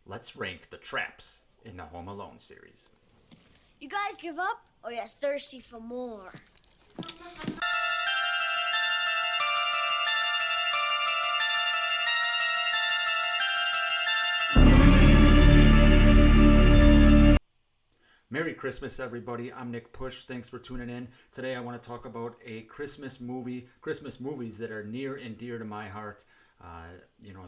let's rank the traps in the Home Alone series. You guys give up, or you're thirsty for more? Merry Christmas, everybody. I'm Nick Push. Thanks for tuning in. Today I want to talk about a Christmas movies that are near and dear to my heart.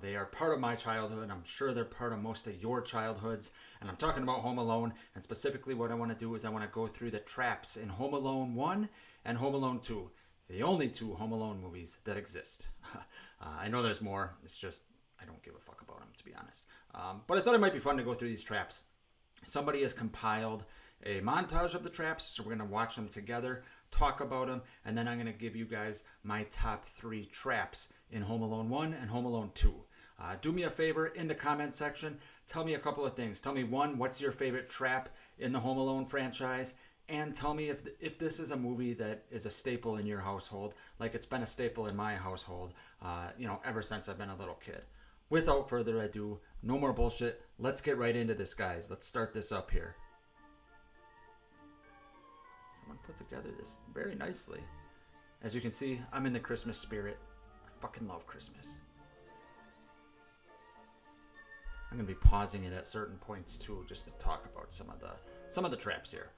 They are part of my childhood. I'm sure they're part of most of your childhoods. And I'm talking about Home Alone. And specifically what I want to do is I want to go through the traps in Home Alone 1 and Home Alone 2. The only two Home Alone movies that exist. I know there's more. It's just, I don't give a fuck about them, to be honest. But I thought it might be fun to go through these traps. Somebody has compiled a montage of the traps, so we're going to watch them together, talk about them, and then I'm going to give you guys my top 3 traps in Home Alone 1 and Home Alone 2. Do me a favor in the comment section. Tell me a couple of things. Tell me, one, what's your favorite trap in the Home Alone franchise? And tell me if this is a movie that is a staple in your household, like it's been a staple in my household, ever since I've been a little kid. Without further ado, no more bullshit. Let's get right into this, guys. Let's start this up here. Someone put together this very nicely. As you can see, I'm in the Christmas spirit. I fucking love Christmas. I'm going to be pausing it at certain points too, just to talk about some of the traps here.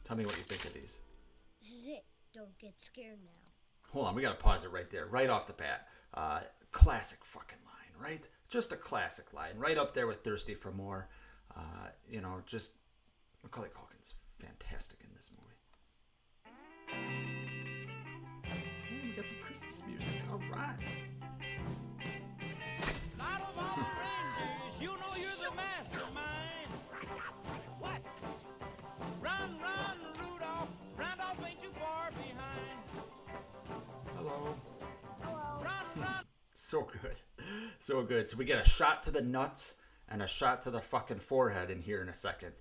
Tell me what you think of these. This is it. Don't get scared now. Hold on, we got to pause it right there, right off the bat. Classic fucking line, right? Just a classic line, right up there with Thirsty for More. Just Macaulay Culkin's fantastic in this movie. We got some Christmas music. All right. Light of all the reindeers, you know you're the mastermind. What? Run, Rudolph. Randolph ain't too far behind. Hello. Run. So good. So good. So we get a shot to the nuts and a shot to the fucking forehead in here in a second.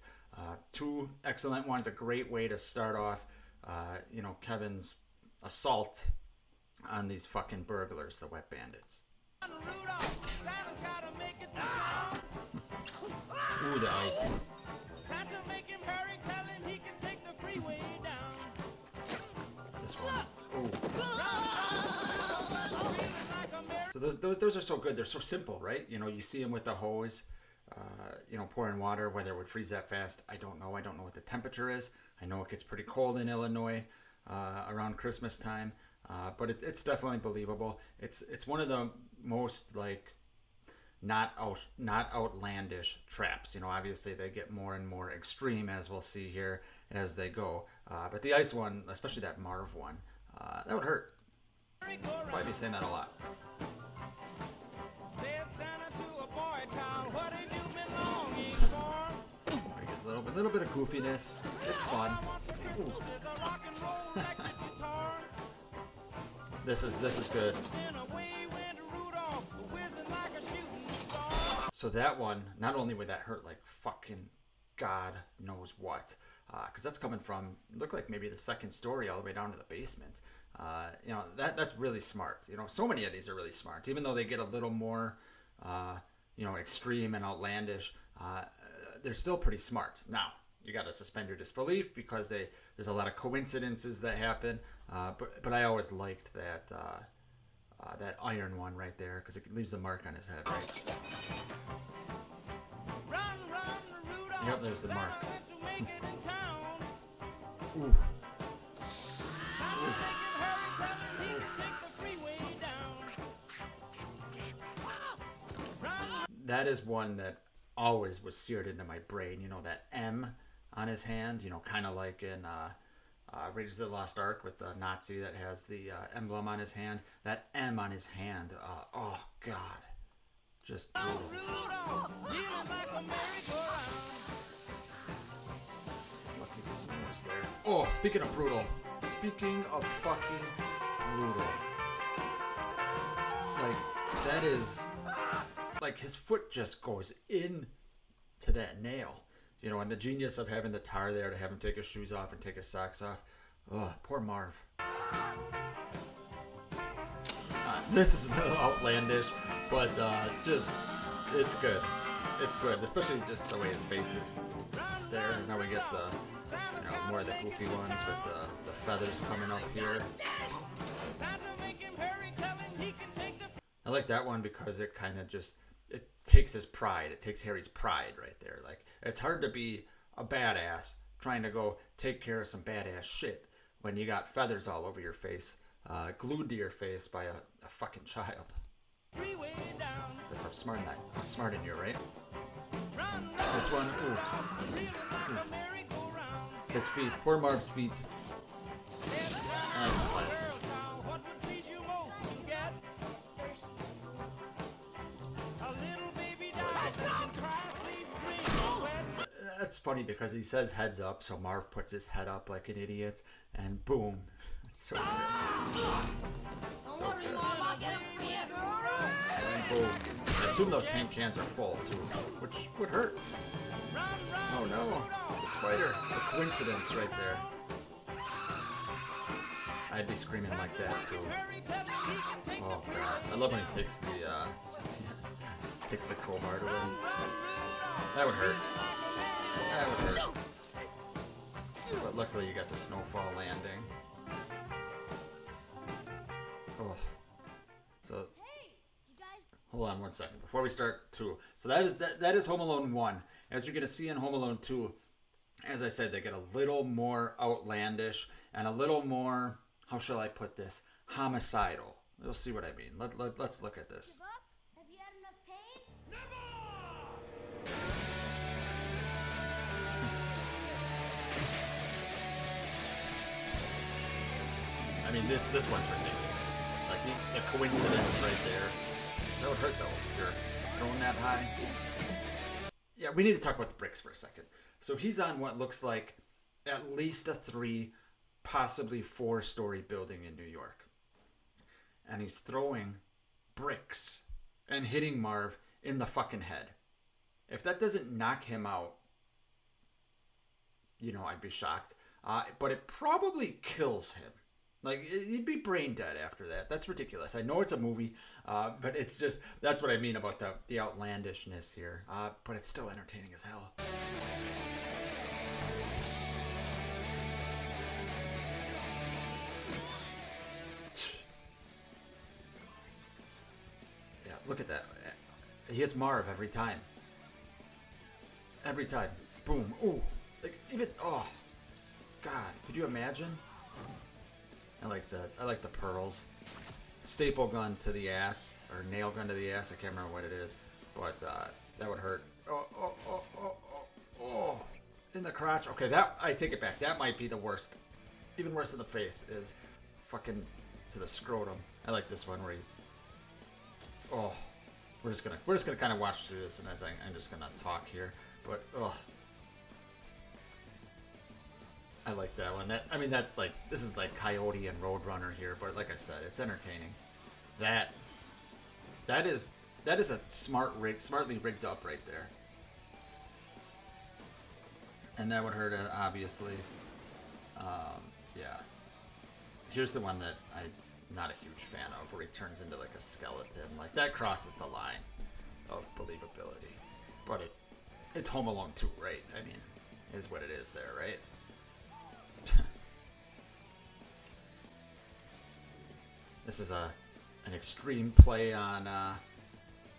2 excellent ones. A great way to start off, Kevin's assault on these fucking burglars, the Wet Bandits. Run, Rudolph. Santa's gotta make it to town. Ooh, the ice. Santa make him hurry, tell him he can take the freeway down. This one. So those are so good. They're so simple, right? You see them with the hose, pouring water. Whether it would freeze that fast, I don't know. I don't know what the temperature is. I know it gets pretty cold in Illinois around Christmas time, but it's definitely believable. It's one of the most not outlandish traps. Obviously they get more and more extreme, as we'll see here as they go. But the ice one, especially that Marv one, that would hurt. Probably be saying that a lot. Said Santa to a boy child, what have you been longing for? I get a little bit of goofiness. It's fun. Ooh. This is good. So that one, not only would that hurt like fucking God knows what, because that's coming from, look like maybe the second story all the way down to the basement. That's really smart. So many of these are really smart, even though they get a little more, extreme and outlandish. They're still pretty smart. Now you got to suspend your disbelief because there's a lot of coincidences that happen. But I always liked that iron one right there because it leaves the mark on his head, right? Run, Rudolph. Yep, there's the mark. Ooh. That is one that always was seared into my brain. That M on his hand, kind of like in Raiders of the Lost Ark with the Nazi that has the emblem on his hand. That M on his hand, oh God. Just brutal. Lucky the snow was there. Oh, speaking of brutal. Speaking of fucking brutal. That is... his foot just goes in to that nail. And the genius of having the tar there to have him take his shoes off and take his socks off. Oh, poor Marv. This is a little outlandish, but just It's good. It's good, especially just the way his face is there. Now we get the, more of the goofy ones with the feathers coming up here. I like that one because it kind of just, it takes his pride. It takes Harry's pride right there. Like, it's hard to be a badass trying to go take care of some badass shit when you got feathers all over your face, glued to your face by a fucking child. That's how smart I'm smart in you, right? This one, ooh. His feet, poor Marv's feet. That's classic. That's funny because he says heads up, so Marv puts his head up like an idiot, and boom. It's so good. So good. And boom. I assume those paint cans are full too, which would hurt. Oh no, the spider. The coincidence right there. I'd be screaming like that too. Oh god. I love when he takes the takes the crowbar to him. That would hurt. That would hurt. But luckily you got the snowfall landing. Oh. So hold on one second before we start 2. So that is Home Alone 1. As you're gonna see in Home Alone 2, as I said, they get a little more outlandish and a little more, how shall I put this, homicidal. You'll see what I mean. Let's look at this. Have you had enough pain? I mean, this one's ridiculous. Like the coincidence right there. That would hurt though if you're throwing that high. Yeah, we need to talk about the bricks for a second. So he's on what looks like at least a 3, possibly 4-story building in New York. And he's throwing bricks and hitting Marv in the fucking head. If that doesn't knock him out, I'd be shocked. But it probably kills him. Like, he'd be brain dead after that. That's ridiculous. I know it's a movie, but it's just, that's what I mean about the outlandishness here. But it's still entertaining as hell. Yeah, look at that. He hits Marv every time. Every time. Boom. Ooh. Like, even, oh. God, could you imagine? I like the pearls. Staple gun to the ass, or nail gun to the ass. I can't remember what it is, but that would hurt. Oh, in the crotch. Okay, that, I take it back. That might be the worst. Even worse than the face is fucking to the scrotum. I like this one where he. Oh, we're just gonna kind of watch through this, and as I'm just gonna talk here, but oh. I like that one. That's like, this is like Coyote and Roadrunner here, but like I said, it's entertaining. That is a smartly rigged up right there. And that would hurt, obviously. Yeah. Here's the one that I'm not a huge fan of, where he turns into like a skeleton. Like, that crosses the line of believability. But it's Home Alone 2, right? I mean, is what it is there, right? This is an extreme play on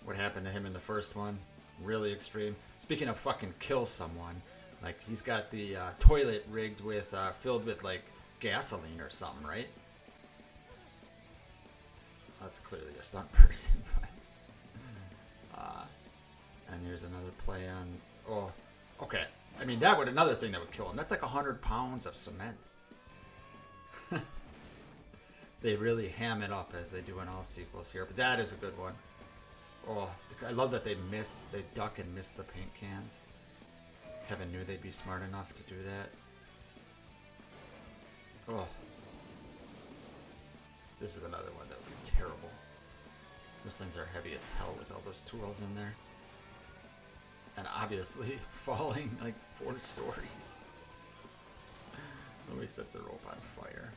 what happened to him in the first one. Really extreme. Speaking of fucking kill someone, like, he's got the toilet rigged with filled with like gasoline or something, right? That's clearly a stunt person, but and here's another play on. Oh, okay. I mean, another thing that would kill him. That's like 100 pounds of cement. They really ham it up as they do in all sequels here, but that is a good one. Oh, I love that they duck and miss the paint cans. Kevin knew they'd be smart enough to do that. Oh. This is another one that would be terrible. Those things are heavy as hell with all those tools in there. And obviously falling like 4 stories. Nobody sets the rope on fire.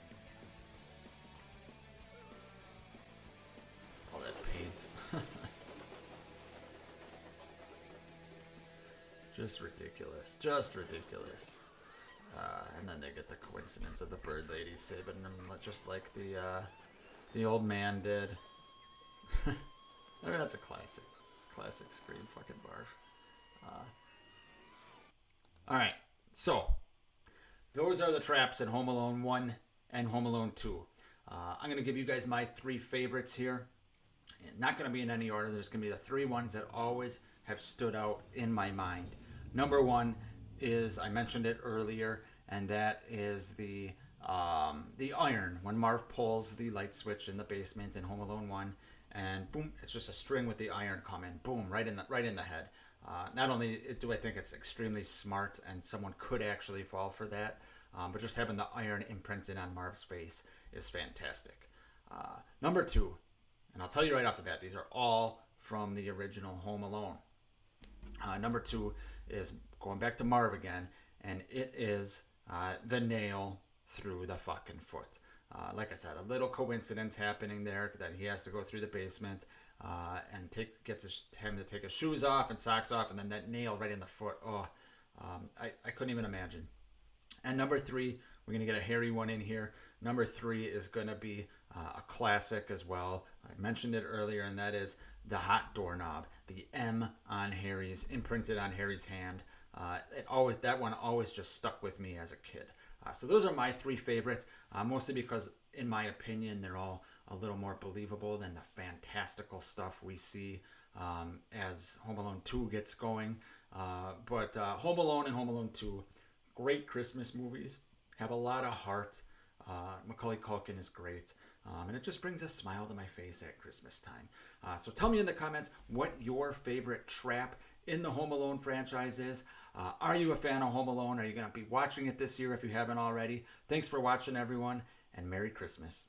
All that paint. Just ridiculous. Just ridiculous. And then they get the coincidence of the bird lady saving them, just like the old man did. I mean, that's a classic Scream fucking barf. All right, so those are the traps in Home Alone 1 and Home Alone 2. I'm gonna give you guys my 3 favorites here. Not gonna be in any order. There's gonna be the 3 ones that always have stood out in my mind. Number 1 is, I mentioned it earlier, and that is the iron. When Marv pulls the light switch in the basement in Home Alone 1, and boom, it's just a string with the iron coming, boom, right in the head. Not only do I think it's extremely smart, and someone could actually fall for that, but just having the iron imprinted on Marv's face is fantastic. Number 2, and I'll tell you right off the bat, these are all from the original Home Alone. Number 2 is going back to Marv again, and it is the nail through the fucking foot. Like I said, a little coincidence happening there that he has to go through the basement and gets him to take his shoes off and socks off, and then that nail right in the foot. I couldn't even imagine. And number 3, we're going to get a hairy one in here. Number 3 is going to be a classic as well. I mentioned it earlier, and that is the hot doorknob. The M on Harry's, imprinted on Harry's hand. That one always just stuck with me as a kid. So those are my 3 favorites, mostly because, in my opinion, they're all a little more believable than the fantastical stuff we see as Home Alone 2 gets going. But Home Alone and Home Alone 2, great Christmas movies, have a lot of heart. Macaulay Culkin is great, and it just brings a smile to my face at Christmas time. So tell me in the comments what your favorite trap in the Home Alone franchise is. Are you a fan of Home Alone? Are you going to be watching it this year if you haven't already? Thanks for watching, everyone, and Merry Christmas.